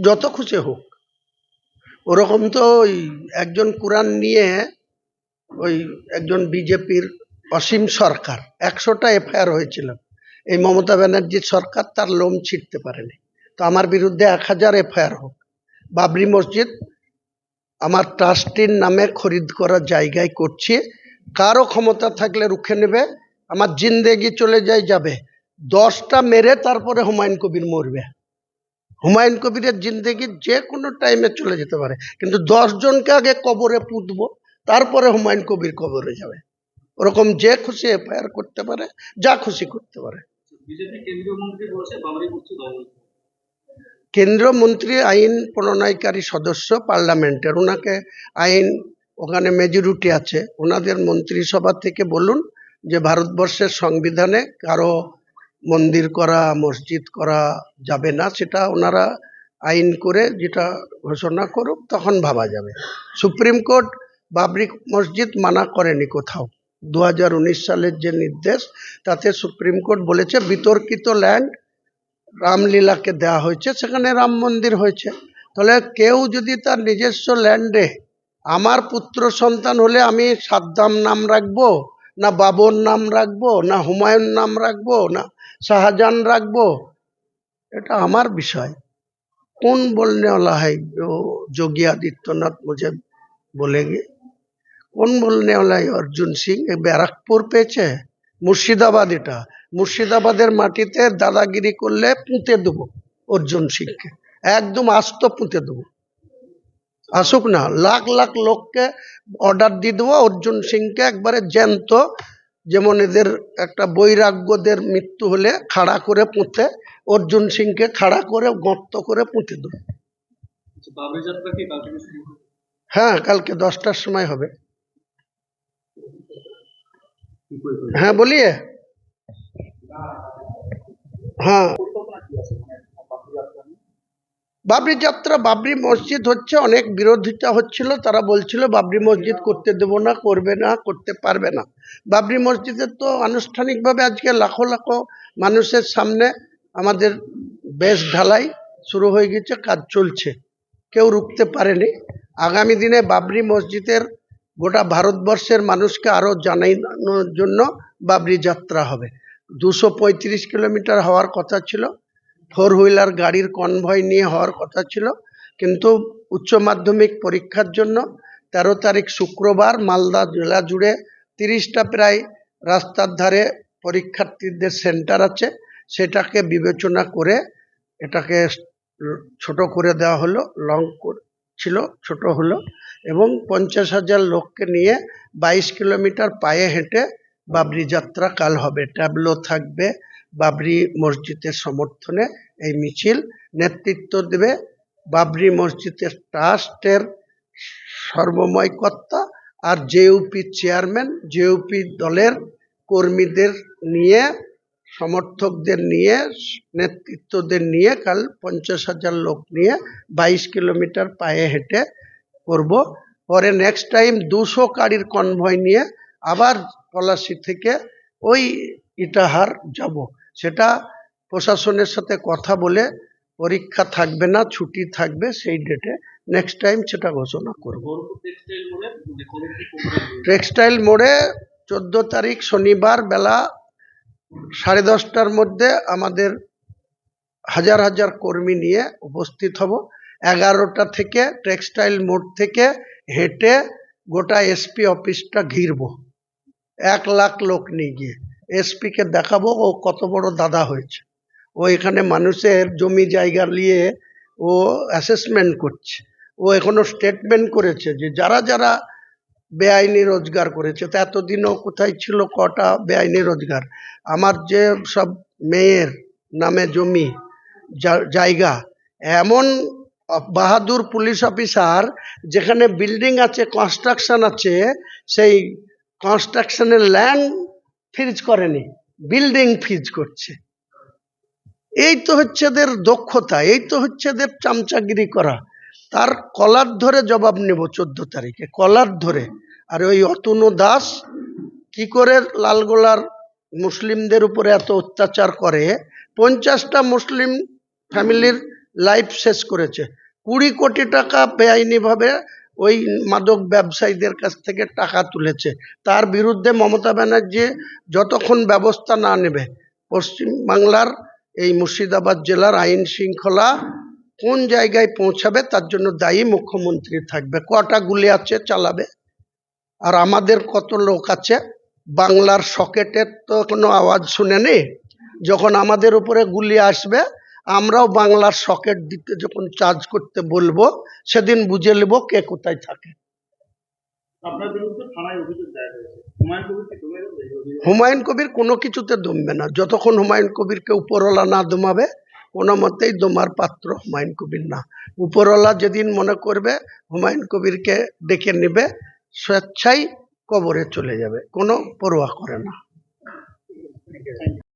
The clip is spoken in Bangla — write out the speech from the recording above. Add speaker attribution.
Speaker 1: যত খুশি হোক। ওরকম তো ওই একজন কোরআন নিয়ে ওই একজন বিজেপির অসীম সরকার 100টা এফআইআর হয়েছিল, এই মমতা ব্যানার্জির সরকার তার লোম ছিঁড়তে পারেনি। তো আমার বিরুদ্ধে 1000 এফআইআর হোক। বাবরি মসজিদ আমার ট্রাস্টির নামে খরিদ করার জায়গায় করছি, কারো ক্ষমতা থাকলে রুখে নেবে, আমার জিন্দেগি চলে যাবে। 10টা মেরে তারপরে হুমায়ুন কবির মরবে। হুমায়ুন কবিরের জিন্দেগি যে কোনো টাইমে চলে যেতে পারে, কিন্তু 10 জনকে আগে কবরে পুঁতবো, তারপরে হুমায়ুন কবির কবরে যাবে। ওরকম যে খুশি এফআইআর করতে পারে, যা খুশি করতে পারে। কেন্দ্রীয় মন্ত্রী আইন প্রণয়নকারী সদস্য পার্লামেন্টের, ওনাকে আইন ওখানে মেজরিটি আছে, ওনাদের মন্ত্রিসভা থেকে বলুন যে ভারতবর্ষের সংবিধানে কারো মন্দির করা মসজিদ করা যাবে না, সেটা ওনারা আইন করে যেটা ঘোষণা করুক, তখন ভাবা যাবে। সুপ্রিম কোর্ট বাবরি মসজিদ মানা করেনি কোথাও। 2019 সালের যে নির্দেশ, তাতে সুপ্রিম কোর্ট বলেছে বিতর্কিত ল্যান্ড রামলীলাকে দেওয়া হয়েছে, সেখানে রাম মন্দির হয়েছে। তাহলে কেউ যদি তার নিজস্ব ল্যান্ডে, আমার পুত্র সন্তান হলে আমি সাদ্দাম নাম রাখবো না বাবর নাম রাখবো না হুমায়ুন নাম রাখবো না শাহজাহান রাখবো, এটা আমার বিষয়। कौन बोलने वाला है जो योगी आदित्यनाथ मुझे बोलेंगे? कौन बोलने वाला है? अर्जुन सिंह बैरकपुर पेয়েছে মুর্শিদাবাদ, এটা মুর্শিদাবাদের মাটিতে দাদাগিরি করলে পুঁতে দেবো অর্জুন সিংকে, একদম আস্ত পুঁতে দেবো। আসুক না, লাখ লাখ লোককে অর্ডার দিয়ে দেবো অর্জুন সিংকে একবারে জ্যান্ত, যেমন এদের একটা বৈরাগ্যদের মৃত্যু হলে খাড়া করে পুঁতে, অর্জুন সিংকে খাড়া করে গর্ত করে পুঁতে দেবো। হ্যাঁ, কালকে 10টার সময় হবে। হ্যাঁ বলিয়ে। হ্যাঁ, বাবরি যাত্রা, বাবরি মসজিদ হচ্ছে, অনেক বিরোধিতা হচ্ছিল, তারা বলছিল বাবরি মসজিদ করতে দেব না, করবে না, করতে পারবে না। বাবরি মসজিদের তো আনুষ্ঠানিকভাবে আজকে লাখো লাখো মানুষের সামনে আমাদের বেশ ঢালাই শুরু হয়ে গেছে, কাজ চলছে, কেউ রুখতে পারেনি। আগামী দিনে বাবরি মসজিদের গোটা ভারতবর্ষের মানুষকে আরো জানানোর জন্য বাবরি যাত্রা হবে। 235 কিলোমিটার হওয়ার কথা ছিল, 4 হুইলার গাড়ির কনভয় নিয়ে হওয়ার কথা ছিল, কিন্তু উচ্চ মাধ্যমিক পরীক্ষার জন্য 13 তারিখ শুক্রবার মালদা জেলা জুড়ে 30টা প্রায় রাস্তার ধারে পরীক্ষার্থীদের সেন্টার আছে, সেটাকে বিবেচনা করে এটাকে ছোট করে দেওয়া হলো, লং ছিল ছোট হলো, এবং 50,000 লোককে নিয়ে 22 কিলোমিটার পায়ে হেঁটে বাবরি যাত্রা কাল হবে। ট্যাবলো থাকবে, বাবরি মসজিদের সমর্থনে এই মিছিল নেতৃত্ব দেবে বাবরি মসজিদের ট্রাস্টের সর্বময় কর্তা আর জেইউপি চেয়ারম্যান, জেইউপি দলের কর্মীদের নিয়ে, সমর্থকদের নিয়ে, নেতৃত্বদের নিয়ে কাল 50,000 লোক নিয়ে 22 কিলোমিটার পায়ে হেঁটে করব। পরে নেক্সট টাইম 200 গাড়ির কনভয় নিয়ে আবার পলাশী থেকে ওই ইটাহার যাব। সেটা প্রশাসনের সাথে কথা বলে, পরীক্ষা থাকবে না, ছুটি থাকবে, সেই ডেটে নেক্সট টাইম সেটা ঘোষণা করব। টেক্সটাইল মোড়ে 14 তারিখ শনিবার বেলা 10:30টার মধ্যে আমাদের হাজার হাজার কর্মী নিয়ে উপস্থিত হব। 11টা থেকে টেক্সটাইল মোড় থেকে হেঁটে গোটা এসপি অফিসটা ঘিরব, 1 লাখ লোক নিয়ে গিয়ে এসপিকে দেখাবো ও কত বড় দাদা হয়েছে। ও এখানে মানুষের জমি জায়গা নিয়ে ও অ্যাসেসমেন্ট করছে, ও এখনো স্টেটমেন্ট করেছে যে যারা যারা বেআইনি রোজগার করেছে, তো এতদিনও কোথায় ছিল কটা বেআইনি রোজগার। আমার যে সব মেয়ের নামে জমি জায়গা, এমন বাহাদুর পুলিশ অফিসার যেখানে বিল্ডিং আছে, কনস্ট্রাকশন আছে, সেই কনস্ট্রাকশনের ল্যান্ড ফ্রিজ করেনি, বিল্ডিং ফ্রিজ করছে। এই তো হচ্ছে এদের দক্ষতা, এই তো হচ্ছে এদের চামচাগিরি করা। তার কলার ধরে জবাব নেব 14 তারিখে, কলার ধরে। আর ওই অতনু দাস কি করে লালগোলার মুসলিমদের উপরে এত অত্যাচার করে, 50টা মুসলিম ফ্যামিলির লাইফ শেষ করেছে। 20 কোটি টাকা বেআইনিভাবে ওই মাদক ব্যবসায়ীদের কাছ থেকে টাকা তুলেছে। তার বিরুদ্ধে মমতা ব্যানার্জি যতক্ষণ ব্যবস্থা না নেবে, পশ্চিম বাংলার এই মুর্শিদাবাদ জেলার আইন শৃঙ্খলা কোন জায়গায় পৌঁছাবে তার জন্য দায়ী মুখ্যমন্ত্রী থাকবে। কটা গুলি আছে চালাবে, আর আমাদের কত লোক আছে। বাংলার সকেটের তো কোনো আওয়াজ শুনেনি। যখন আমাদের উপরে গুলি আসবে, আমরাও বাংলার সকেট দিতে যখন চার্জ করতে বলবো, সেদিন বুঝে নেব কে কোথায় থাকে।
Speaker 2: আপনার বিরুদ্ধে থানায় অভিযোগ দায়ের হয়েছে,
Speaker 1: হুমায়ুন কবির কোনো কিছুতে দমবে না। যতক্ষণ হুমায়ুন কবিরকে উপরওয়ালা না দমাবে, কোনো মতেই দমার পাত্র হুমায়ুন কবির না। উপরওয়ালা যেদিন মনে করবে হুমায়ুন কবিরকে ডেকে নেবে, স্বেচ্ছায় কবরে চলে যাবে, কোনো পরোয়া করে না।